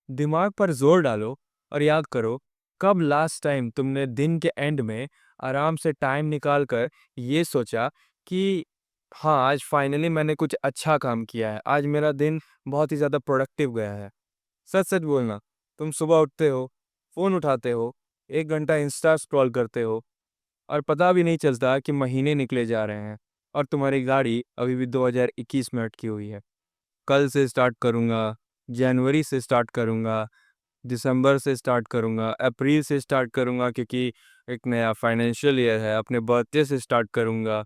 दिमाग पर जोर डालो और याद करो, कब लास्ट टाइम तुमने दिन के एंड में आराम से टाइम निकाल कर ये सोचा कि हाँ, आज फाइनली मैंने कुछ अच्छा काम किया है, आज मेरा दिन बहुत ही ज़्यादा प्रोडक्टिव गया है। सच सच बोलना, तुम सुबह उठते हो, फ़ोन उठाते हो, 1 घंटा इंस्टा स्क्रॉल करते हो और पता भी नहीं चलता कि महीने निकले जा रहे हैं और तुम्हारी गाड़ी अभी भी 2021 में अटकी हुई है। कल से स्टार्ट करूँगा, जनवरी से स्टार्ट करूँगा, दिसंबर से स्टार्ट करूँगा, अप्रैल से स्टार्ट करूँगा क्योंकि एक नया फाइनेंशियल ईयर है, अपने बर्थडे से स्टार्ट करूँगा।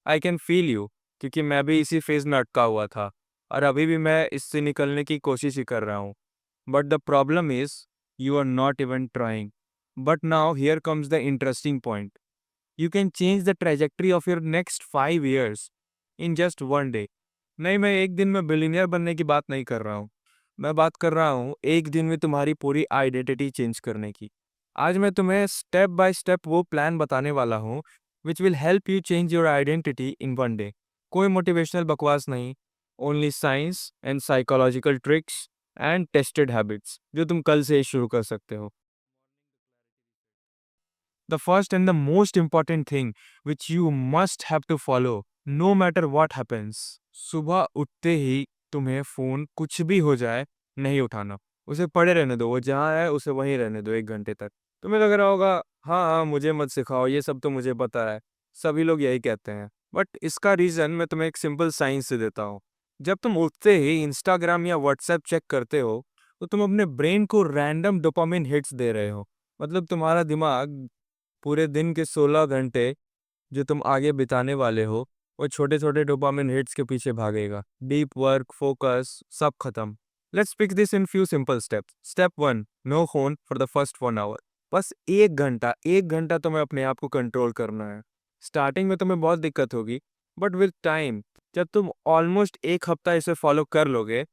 आई कैन फ़ील यू, क्योंकि मैं भी इसी फ़ेज़ में अटका हुआ था और अभी भी मैं इससे निकलने की कोशिश ही कर रहा हूँ। But the problem is you are not even trying. But now here comes the interesting point. You can change the trajectory of your next 5 years in just 1 day. नहीं, मैं एक दिन में बिलियनियर बनने की बात नहीं कर रहा हूँ। मैं बात कर रहा हूँ एक दिन में तुम्हारी पूरी आइडेंटिटी चेंज करने की। आज मैं तुम्हें स्टेप बाय स्टेप वो प्लान बताने वाला हूँ which will help you change your identity in 1 day. कोई मोटिवेशनल बकवास नहीं, only science and psychological tricks and tested habits जो तुम कल से ही शुरू कर सकते हो। The first and the most important thing which you must have to follow no matter what happens, सुबह उठते ही तुम्हें फोन कुछ भी हो जाए नहीं उठाना। उसे पड़े रहने दो, वो जहाँ है उसे वहीं रहने दो 1 घंटे तक। तुम्हें लग रहा होगा हाँ हाँ मुझे मत सिखाओ, ये सब तो मुझे पता है, सभी लोग यही कहते हैं। बट इसका रीज़न मैं तुम्हें एक सिंपल साइंस से देता हूँ। जब तुम उठते ही इंस्टाग्राम या व्हाट्सएप चेक करते हो तो तुम अपने ब्रेन को रैंडम डोपामिन हिट्स दे रहे हो। मतलब तुम्हारा दिमाग पूरे दिन के 16 घंटे जो तुम आगे बिताने वाले हो, वो छोटे-छोटे डोपामिन हिट्स के पीछे भागेगा। डीप वर्क, फोकस, सब खत्म। Let's pick this in few simple steps. Step 1, no phone for the first 1 hour. बस 1 घंटा तुम्हें अपने आप को कंट्रोल करना है। स्टार्टिंग में तुम्हें बहुत दिक्कत होगी, बट विद टाइम जब तुम ऑलमोस्ट 1 हफ्ता इसे फॉलो कर लोगे,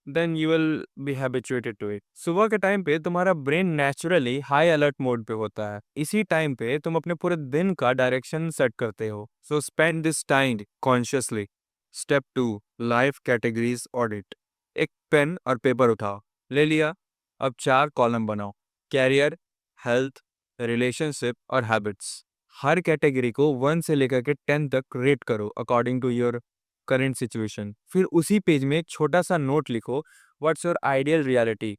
then you will be habituated to it. सुबह के टाइम पे तुम्हारा brain naturally high alert mode पे होता है। इसी टाइम पे तुम अपने पूरे दिन का डायरेक्शन सेट करते हो। So spend this time consciously. Step 2, life categories audit. एक पेन और पेपर उठाओ। ले लिया? अब 4 कॉलम बनाओ। कैरियर, हेल्थ, रिलेशनशिप और हैबिट्स। हर कैटेगरी को 1 से लेकर के 10 तक रेट करो according to your current situation. फिर उसी पेज में एक छोटा सा नोट लिखो, what's your ideal reality.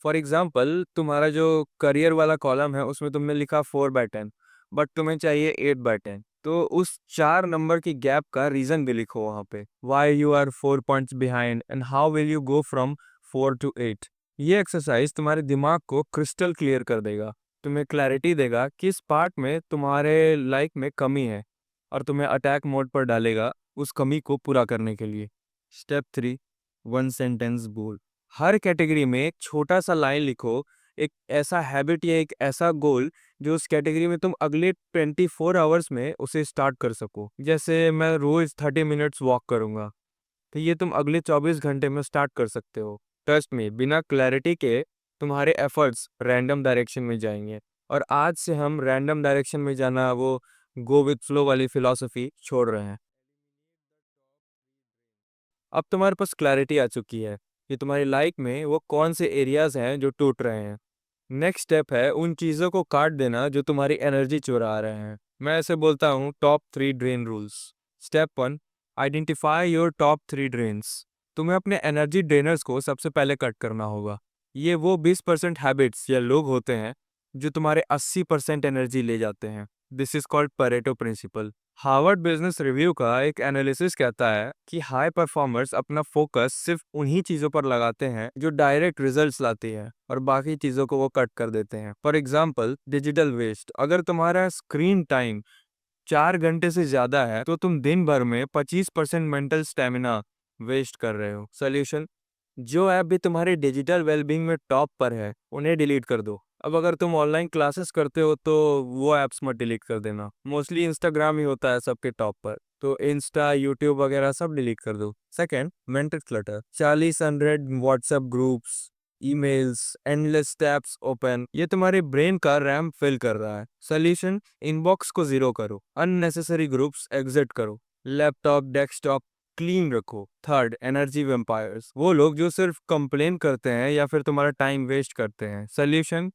For example तुम्हारा जो करियर वाला कॉलम है उसमें तुमने लिखा 4/10, बट तुम्हें चाहिए 8/10, तो उस 4 नंबर की गैप का रीजन भी लिखो वहाँ पे। Why you are 4 points behind and how will you go from 4 to 8। ये एक्सरसाइज तुम्हारे दिमाग को क्रिस्टल क्लियर कर देगा, तुम्हें क्लैरिटी देगा किस पार्ट में तुम्हारे लाइफ में कमी है और तुम्हें अटैक मोड पर डालेगा उस कमी को पूरा करने के लिए। स्टेप 3, 1 सेंटेंस बोल। हर कैटेगरी में एक छोटा सा लाइन लिखो, एक ऐसा हैबिट या एक ऐसा गोल जो उस कैटेगरी में तुम अगले 24 आवर्स में उसे स्टार्ट कर सको। जैसे मैं रोज 30 मिनट्स वॉक करूंगा, तो ये तुम अगले 24 घंटे में स्टार्ट कर सकते हो। ट्रस्ट मी, बिना क्लैरिटी के तुम्हारे एफर्ट्स रैंडम डायरेक्शन में जाएंगे और आज से हम रैंडम डायरेक्शन में जाना, वो गो विथ फ्लो वाली फिलॉसफी छोड़ रहे हैं। अब तुम्हारे पास क्लैरिटी आ चुकी है कि तुम्हारी लाइफ में वो कौन से एरियाज हैं जो टूट रहे हैं। नेक्स्ट स्टेप है उन चीज़ों को काट देना जो तुम्हारी एनर्जी चुरा रहे हैं। मैं ऐसे बोलता हूँ top 3 drain rules. Step 1, identify your top 3 drains. तुम्हें अपने एनर्जी ड्रेनर्स को सबसे पहले कट करना होगा। ये वो 20% हैबिट्स या लोग होते हैं जो तुम्हारे 80% एनर्जी ले जाते हैं। This is called Pareto principle. Harvard Business Review का एक एनालिसिस कहता है कि हाई परफॉर्मर्स अपना फोकस सिर्फ उन्हीं चीजों पर लगाते हैं जो डायरेक्ट रिजल्ट्स लाती है और बाकी चीजों को वो कट कर देते हैं। For example digital waste. अगर तुम्हारा स्क्रीन टाइम 4 घंटे से ज्यादा है तो तुम दिन भर में 25% मेंटल स्टेमिना वेस्ट कर रहे हो। सोल्यूशन, जो ऐप भी तुम्हारे डिजिटल वेलबींग में टॉप पर है उन्हें डिलीट कर दो। अब अगर तुम ऑनलाइन क्लासेस करते हो तो वो ऐप्स मत डिलीट कर देना। मोस्टली इंस्टाग्राम ही होता है सबके टॉप पर, तो इंस्टा, यूट्यूब वगैरह सब डिलीट कर दो। Second, mental clutter. 40-100 WhatsApp groups, emails, endless tabs open, ये तुम्हारे ब्रेन का रैम फिल कर रहा है। सोल्यूशन, इनबॉक्स को जीरो करो, अननेसेसरी ग्रुप्स एग्जिट करो। लैपटॉप, डेस्कटॉप क्लीन रखो। थर्ड, एनर्जी वेम्पायर्स, वो लोग जो सिर्फ कंप्लेन करते हैं या फिर तुम्हारा टाइम वेस्ट करते हैं। सोल्यूशन,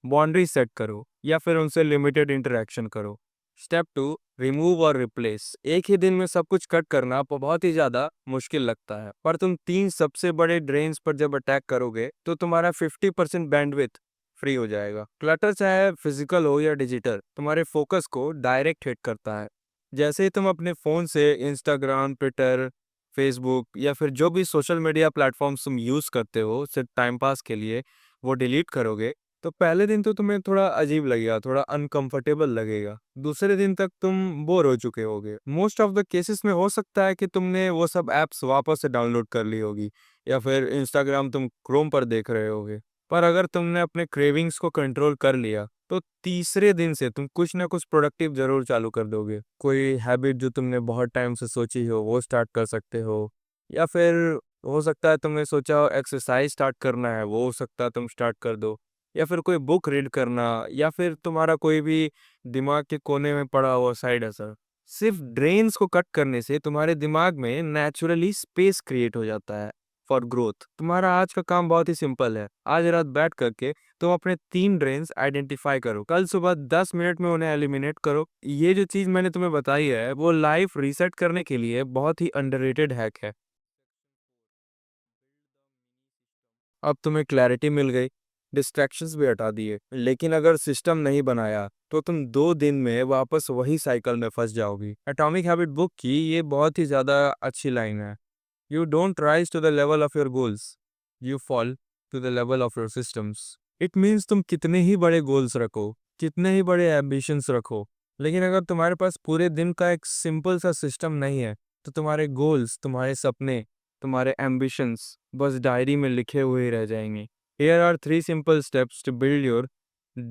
बाउंड्री सेट करो या फिर उनसे लिमिटेड इंटरेक्शन करो। स्टेप 2, रिमूव और रिप्लेस। एक ही दिन में सब कुछ कट करना बहुत ही ज्यादा मुश्किल लगता है, पर तुम 3 सबसे बड़े ड्रेन्स पर जब अटैक करोगे तो तुम्हारा 50% बैंडविड्थ फ्री हो जाएगा। क्लटर चाहे फिजिकल हो या डिजिटल, तुम्हारे फोकस को डायरेक्ट हिट करता है। जैसे ही तुम अपने फोन से इंस्टाग्राम, ट्विटर, फेसबुक या फिर जो भी सोशल मीडिया प्लेटफॉर्म्स तुम यूज करते हो सिर्फ टाइम पास के लिए, वो डिलीट करोगे, तो पहले दिन तो तुम्हें थोड़ा अजीब लगेगा, थोड़ा अनकंफर्टेबल लगेगा। दूसरे दिन तक तुम बोर हो चुके होगे। मोस्ट ऑफ द केसेस में हो सकता है कि तुमने वो सब एप्स वापस से डाउनलोड कर ली होगी या फिर इंस्टाग्राम तुम क्रोम पर देख रहे होगे। पर अगर तुमने अपने क्रेविंग्स को कंट्रोल कर लिया तो तीसरे दिन से तुम कुछ ना कुछ प्रोडक्टिव जरूर चालू कर दोगे। कोई हैबिट जो तुमने बहुत टाइम से सोची हो वो स्टार्ट कर सकते हो, या फिर हो सकता है तुमने सोचा हो एक्सरसाइज स्टार्ट करना है, वो हो सकता है तुम स्टार्ट कर दो, या फिर कोई बुक रीड करना, या फिर तुम्हारा कोई भी दिमाग के कोने में पड़ा हुआ साइड हसल। सिर्फ ड्रेन्स को कट करने से तुम्हारे दिमाग में नेचुरली स्पेस क्रिएट हो जाता है फॉर ग्रोथ। तुम्हारा आज का काम बहुत ही सिंपल है। आज रात बैठ करके तुम अपने 3 ड्रेन्स आइडेंटिफाई करो, कल सुबह 10 मिनट में उन्हें एलिमिनेट करो। ये जो चीज मैंने तुम्हें बताई है वो लाइफ रीसेट करने के लिए बहुत ही अंडररेटेड हैक है। अब तुम्हें क्लैरिटी मिल गई, डिस्ट्रैक्शंस भी हटा दिए, लेकिन अगर सिस्टम नहीं बनाया तो तुम 2 दिन में वापस वही साइकिल में फंस जाओगी। एटॉमिक हैबिट बुक की ये बहुत ही ज्यादा अच्छी लाइन है। You don't rise to the level of your goals, you fall to the level of your systems. It means तुम कितने ही बड़े गोल्स रखो, कितने ही बड़े एम्बिशंस रखो, लेकिन अगर तुम्हारे पास पूरे दिन का एक सिंपल सा सिस्टम नहीं है तो तुम्हारे गोल्स, तुम्हारे सपने, तुम्हारे एम्बिशंस बस डायरी में लिखे हुए ही रह जाएंगे। Here are 3 simple steps to build your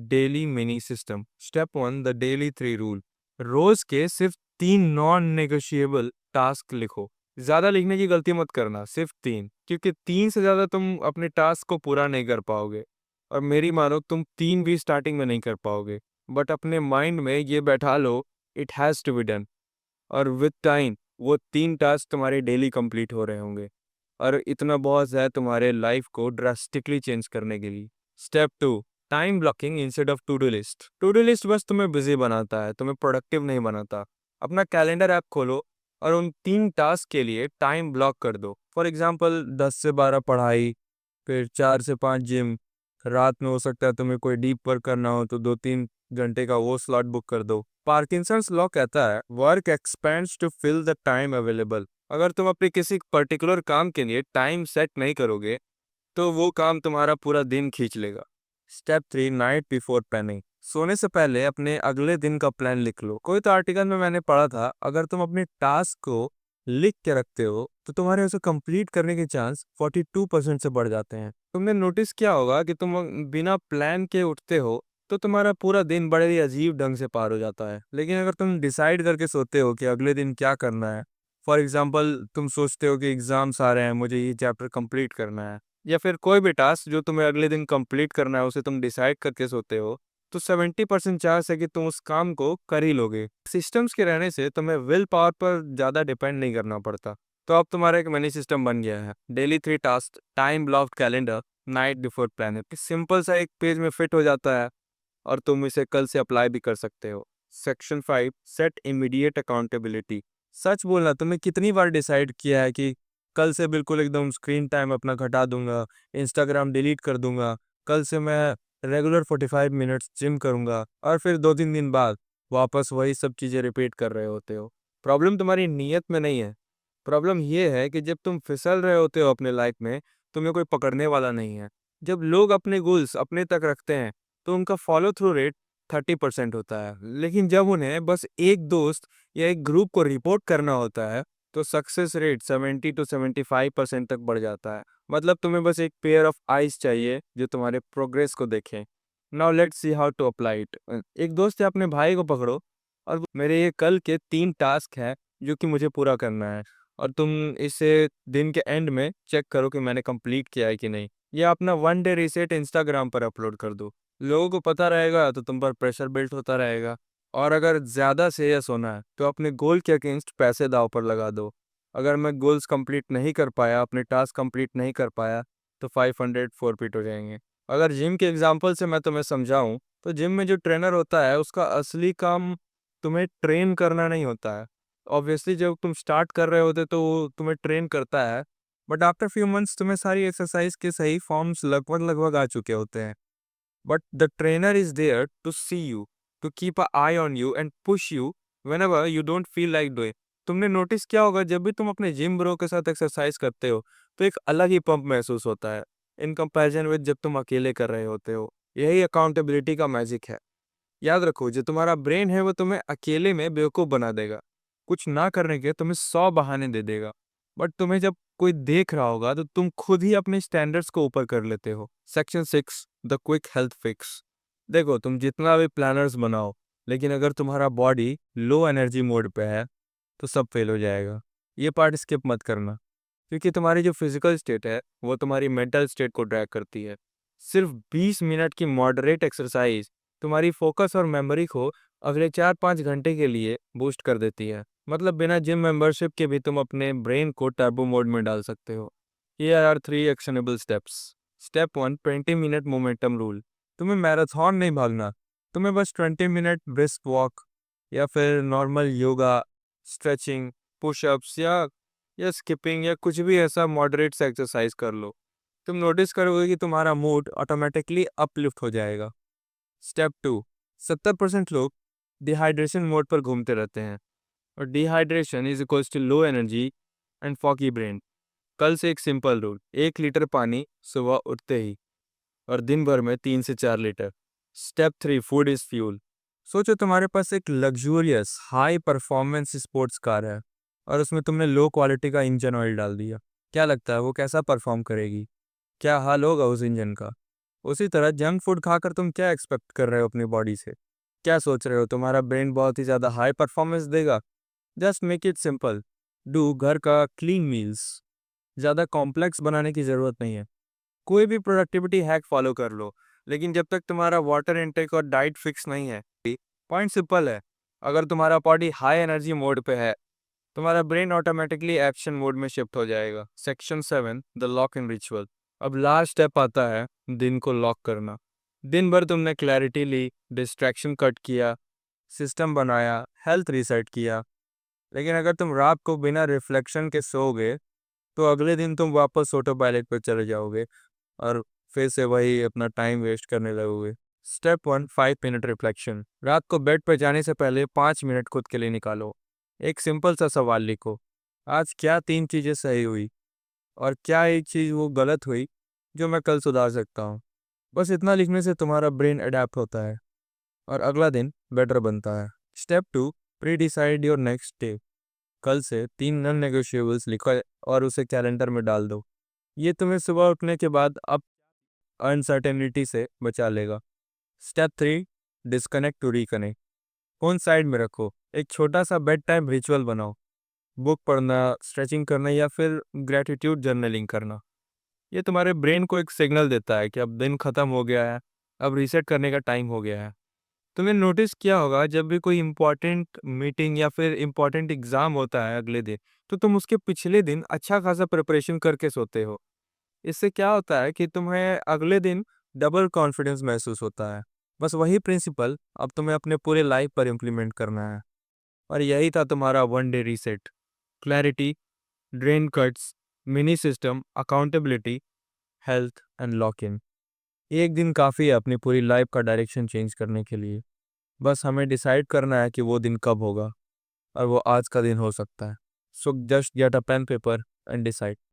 daily mini system. Step 1, the daily 3 rule. रोज के सिर्फ 3 नॉन नेगोशिएबल टास्क लिखो। ज्यादा लिखने की गलती मत करना, सिर्फ 3, क्योंकि 3 से ज्यादा तुम अपने टास्क को पूरा नहीं कर पाओगे। और मेरी मानो तुम 3 भी स्टार्टिंग में नहीं कर पाओगे, बट अपने माइंड में ये बैठा लो, it has to be done. और विद टाइम वो 3 टास्क तुम्हारे डेली कंप्लीट हो रहे होंगे, और इतना बहुत है तुम्हारे लाइफ को ड्रास्टिकली चेंज करने के लिए। Step 2, time blocking instead of to do list. To do list बस तुम्हें बिजी बनाता है, तुम्हें प्रोडक्टिव नहीं बनाता। अपना कैलेंडर ऐप खोलो और उन 3 टास्क के लिए टाइम ब्लॉक कर दो। फॉर एग्जाम्पल 10 से 12 पढ़ाई, फिर 4 से 5 जिम, रात में हो सकता है तुम्हें कोई डीप वर्क करना हो तो 2-3 घंटे का वो स्लॉट बुक कर दो। पार्किंसंस लॉ कहता है work expands to fill the time available. अगर तुम अपने किसी पर्टिकुलर काम के लिए टाइम सेट नहीं करोगे तो वो काम तुम्हारा पूरा दिन खींच लेगा। Step 3, night before planning. सोने से पहले अपने अगले दिन का प्लान लिख लो। कोई तो आर्टिकल में मैंने पढ़ा था, अगर तुम अपने टास्क को लिख के रखते हो तो तुम्हारे उसे कंप्लीट करने के चांस 42% से बढ़ जाते हैं। तुमने नोटिस किया होगा कि तुम बिना प्लान के उठते हो तो तुम्हारा पूरा दिन बड़े ही अजीब ढंग से पार हो जाता है, लेकिन अगर तुम डिसाइड करके सोते हो कि अगले दिन क्या करना है, फॉर एग्जाम्पल तुम सोचते हो कि एग्जाम्स आ रहे हैं, मुझे ये चैप्टर कंप्लीट करना है, या फिर कोई भी टास्क जो तुम्हें अगले दिन कंप्लीट करना है उसे तुम डिसाइड करके सोते हो, तो 70% चांस है कि तुम उस काम को कर ही लोगे। सिस्टम्स के रहने से तुम्हें विल पावर पर ज़्यादा डिपेंड नहीं करना पड़ता। तो अब तुम्हारा एक मिनी सिस्टम बन गया है। Daily 3 task, time blocked calendar, night before planning. Simple सा एक पेज में फिट हो जाता है और तुम इसे कल से अप्लाई भी कर सकते हो। Section 5, set immediate accountability. सच बोलना, तुमने कितनी बार डिसाइड किया है कि कल से बिल्कुल एकदम स्क्रीन टाइम अपना घटा दूंगा, इंस्टाग्राम डिलीट कर दूंगा, कल से मैं रेगुलर 45 मिनट्स जिम करूंगा, और फिर 2-3 दिन बाद वापस वही सब चीजें रिपीट कर रहे होते हो। प्रॉब्लम तुम्हारी नीयत में नहीं है, प्रॉब्लम ये है कि जब तुम फिसल रहे होते हो अपने लाइफ में, तुम्हें कोई पकड़ने वाला नहीं है। जब लोग अपने गोल्स अपने तक रखते हैं तो उनका फॉलो थ्रू रेट 30% होता है, लेकिन जब उन्हें बस एक दोस्त या एक ग्रुप को रिपोर्ट करना होता है तो सक्सेस रेट 70 to 75% तक बढ़ जाता है। मतलब तुम्हें बस एक पेयर ऑफ आईज चाहिए जो तुम्हारे प्रोग्रेस को देखें। Now let's see how to apply it. एक दोस्त या अपने भाई को पकड़ो और मेरे ये कल के 3 टास्क हैं जो कि मुझे पूरा करना है, और तुम इसे दिन के एंड में चेक करो कि मैंने कंप्लीट किया है कि नहीं। या अपना 1 डे रीसेट इंस्टाग्राम पर अपलोड कर दो। लोगों को पता रहेगा तो तुम पर प्रेशर बिल्ट होता रहेगा। और अगर ज्यादा सीरियस होना है तो अपने गोल के अगेंस्ट पैसे दांव पर लगा दो। अगर मैं गोल्स कंप्लीट नहीं कर पाया, अपने टास्क कंप्लीट नहीं कर पाया, तो 500 फॉरफिट हो जाएंगे। अगर जिम के एग्जांपल से मैं तुम्हें समझाऊं, तो जिम में जो ट्रेनर होता है उसका असली काम तुम्हें ट्रेन करना नहीं होता है। ऑब्वियसली जब तुम स्टार्ट कर रहे होते तो वो तुम्हें ट्रेन करता है, बट आफ्टर फ्यू मंथ्स तुम्हें सारी एक्सरसाइज के सही फॉर्म्स लगभग लगभग आ चुके होते हैं। But the trainer is there to see you, to keep an eye on you and push you whenever you don't feel like doing. तुमने नोटिस किया होगा जब भी तुम अपने जिम ब्रो के साथ एक्सरसाइज करते हो तो एक अलग ही पंप महसूस होता है इन कंपैरिजन विद जब तुम अकेले कर रहे होते हो। यही अकाउंटेबिलिटी का मैजिक है। याद रखो, जो तुम्हारा ब्रेन है वो तुम्हें अकेले में बेवकूफ़ बना देगा। कुछ ना करने के तुम्हें 100 बहाने दे देगा। बट तुम्हें जब कोई देख रहा होगा तो तुम खुद ही अपने स्टैंडर्ड्स को ऊपर कर लेते हो। Section 6, the quick health fix. देखो, तुम जितना भी प्लानर्स बनाओ, लेकिन अगर तुम्हारा बॉडी लो एनर्जी मोड पे है तो सब फेल हो जाएगा। ये पार्ट स्किप मत करना, क्योंकि तुम्हारी जो फिजिकल स्टेट है वो तुम्हारी मेंटल स्टेट को ड्रैग करती है। सिर्फ 20 मिनट की मॉडरेट एक्सरसाइज तुम्हारी फोकस और मेमोरी को अगले 4-5 घंटे के लिए बूस्ट कर देती है। मतलब बिना जिम मेंबरशिप के भी तुम अपने ब्रेन को टर्बो मोड में डाल सकते हो। Here are 3 actionable steps. Step 1, 20 minute momentum rule. तुम्हें मैराथन नहीं भागना, तुम्हें बस 20 मिनट ब्रिस्क वॉक या फिर नॉर्मल योगा, स्ट्रेचिंग, पुशअप्स या स्किपिंग या कुछ भी ऐसा मॉडरेट सा एक्सरसाइज कर लो। तुम नोटिस करोगे कि तुम्हारा मूड ऑटोमेटिकली अपलिफ्ट हो जाएगा। स्टेप 2, 70% लोग डिहाइड्रेशन मोड पर घूमते रहते हैं, और dehydration is equals to low energy and foggy brain. कल से एक सिंपल रूल, 1 लीटर पानी सुबह उठते ही, और दिन भर में 3 से 4 litre. Step 3, food is fuel. सोचो तुम्हारे पास एक luxurious high performance sports car है और उसमें तुमने लो क्वालिटी का इंजन ऑयल डाल दिया। क्या लगता है वो कैसा परफॉर्म करेगी? क्या हाल होगा उस इंजन का? उसी तरह जंक फूड खाकर तुम क्या एक्सपेक्ट कर रहे हो अपनी बॉडी से? क्या सोच रहे हो तुम्हारा ब्रेन बहुत ही ज़्यादा हाई परफॉर्मेंस देगा? Just make it simple. Do घर का क्लीन मील्स। ज़्यादा कॉम्प्लेक्स बनाने की ज़रूरत नहीं है। कोई भी प्रोडक्टिविटी हैक फॉलो कर लो, लेकिन जब तक तुम्हारा वाटर इनटेक और डाइट फिक्स नहीं है। पॉइंट सिंपल है, अगर तुम्हारा बॉडी हाई एनर्जी मोड पे है, तुम्हारा ब्रेन ऑटोमेटिकली एक्शन मोड में शिफ्ट हो जाएगा। Section 7, the lock in ritual. अब लास्ट स्टेप आता है दिन को लॉक करना। दिन भर तुमने क्लैरिटी ली, डिस्ट्रैक्शन कट किया, सिस्टम बनाया, हेल्थ रीसेट किया, लेकिन अगर तुम रात को बिना रिफ्लेक्शन के सोओगे तो अगले दिन तुम वापस ऑटो पायलट पर चले जाओगे और फिर से वही अपना टाइम वेस्ट करने लगोगे। Step 1, 5 minute reflection. रात को बेड पर जाने से पहले 5 मिनट खुद के लिए निकालो। एक सिंपल सा सवाल लिखो, आज क्या 3 चीज़ें सही हुई और क्या एक चीज़ वो गलत हुई जो मैं कल सुधार सकता हूँ। बस इतना लिखने से तुम्हारा ब्रेन अडेप्ट होता है और अगला दिन बेटर बनता है। Step 2, pre decide your next day. कल से 3 नॉन नेगोशिएबल्स लिखो और उसे कैलेंडर में डाल दो। ये तुम्हें सुबह उठने के बाद अब अनसर्टेनिटी से बचा लेगा। Step 3, disconnect to reconnect. Phone side में रखो, एक छोटा सा बेड टाइम रिचुअल बनाओ। बुक पढ़ना, स्ट्रेचिंग करना या फिर ग्रेटिट्यूड जर्नलिंग करना। ये तुम्हारे ब्रेन को एक सिग्नल देता है कि अब दिन खत्म हो गया है, अब रीसेट करने का टाइम हो गया है। तुमने नोटिस किया होगा जब भी कोई इंपॉर्टेंट मीटिंग या फिर इंपॉर्टेंट एग्जाम होता है अगले दिन, तो तुम उसके पिछले दिन अच्छा खासा प्रिपरेशन करके सोते हो। इससे क्या होता है कि तुम्हें अगले दिन डबल कॉन्फिडेंस महसूस होता है। बस वही प्रिंसिपल अब तुम्हें अपने पूरे लाइफ पर इम्प्लीमेंट करना है। और यही था तुम्हारा 1 day reset. Clarity, drain cuts, mini system, accountability, health and lock in. एक दिन काफ़ी है अपनी पूरी लाइफ का डायरेक्शन चेंज करने के लिए। बस हमें डिसाइड करना है कि वो दिन कब होगा, और वो आज का दिन हो सकता है। So just get a pen paper and decide.